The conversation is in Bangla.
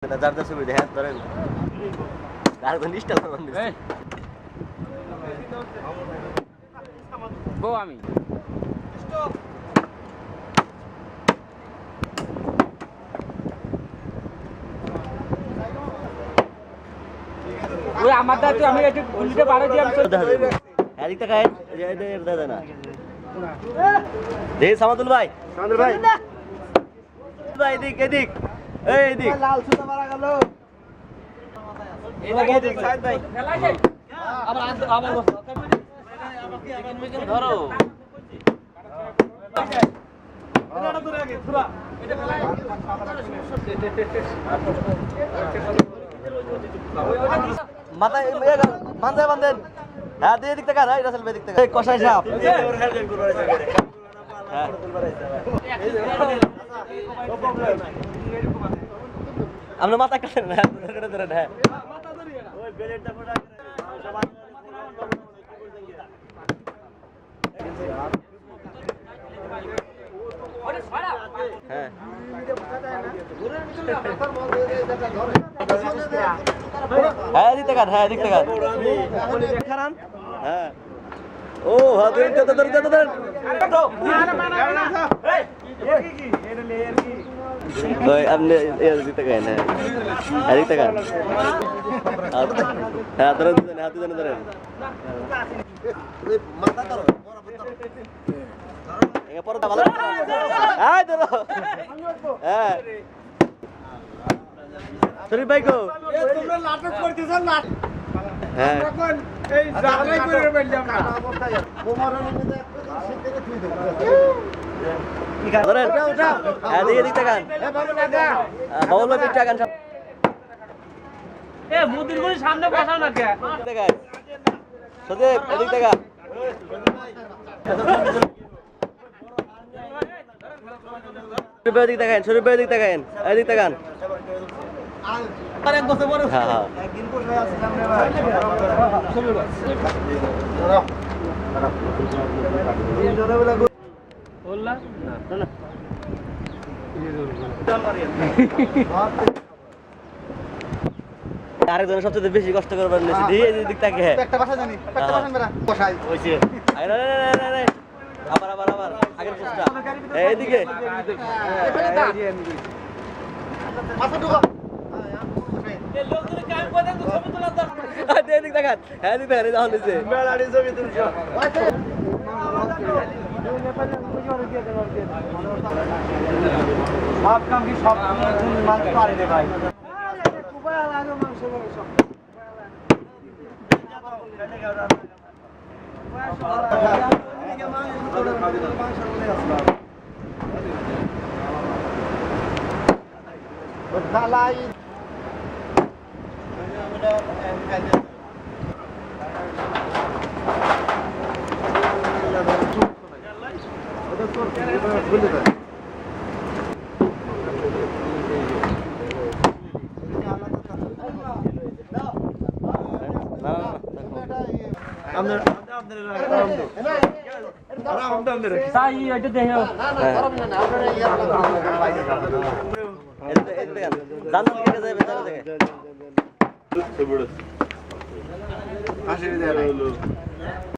যার সুবিধা হ্যাঁ ধরেন আর কোন ডিস্টার্ব করবেন না গো আমি ওই আমারটা তো আমি একটু গুলিতে পারে দিয়ে আমি এদিকটা খায় এর দাদা না দেই সামাদুল ভাই ভাই এদিক এদিক এই এদিক লাল সুতা মারা গেল এদিকে এদিক সাইদ ভাই আবার আবার ধরো এটা ধরে আগে পুরা এটা ফেলাই মাথায় বাঁধে বাঁধেন হ্যাঁ দিয়ে দিক থেকে রাই রাসেল ভাই দিক থেকে কষাই সাপ হ্যাঁ আমরা মাথা কাটেন না ধরে ধরে হ্যাঁ ওই বেলেটটা ফোটা হ্যাঁ হ্যাঁ দিতে কাট হ্যাঁ দিতে কাট খারান হ্যাঁ ও হ্যাঁ ধরে ধরে ধরে ধরে ওই আপনি এর দিতে কাট হ্যাঁ দিতে কাট হ্যাঁ ধরে ধরে হাতে ধরে ধরে মাথা ধরো এங்க পড়া ভালো এই ধরো হ্যাঁ শরীফ ভাই কো তোমরা নাটক করতেছ না হ্যাঁ এখন এই জায়গায় করে বললাম না কোমরের মধ্যে একটু সিটে তুই দাও কি কাজ ধরেন হ্যাঁ দিয়ে দিতে গান এ বাবু লাগা বাবুল ভাই পিঠা গান এ মুদির গুলি সামনে বসাও না কে দেখা সদীপ এদিক দেখা শরীফ ভাই এদিক দেখান শরীফ ভাই এদিক দেখান এদিক দেখান আরেক বছর বড় হ্যাঁ হ্যাঁ একদিন বসে আসলাম রে ভাই তিন জনে বলে বললা না না আরেকজন সবচেয়ে বেশি কষ্ট করবার নিয়েছে এই দিক থেকে একটা ভাষা জানি একটা ভাষা মেরা বসাই হইছে আবার আবার আবার আগের পোস্টটা এইদিকে মাথা ঢুকা এই লোকগুলো কাম করে তো ছবি তোলা দরকার এদিক দেখান হ্যাঁ এদিক দেখান এই যখন দিছে মেলাড়ি ছবি তুলছো সব কাম কি সব মাংস পারে রে ভাই dalai তাই এটা দেখো জানতে কেটে যাবে জানা থেকে আসে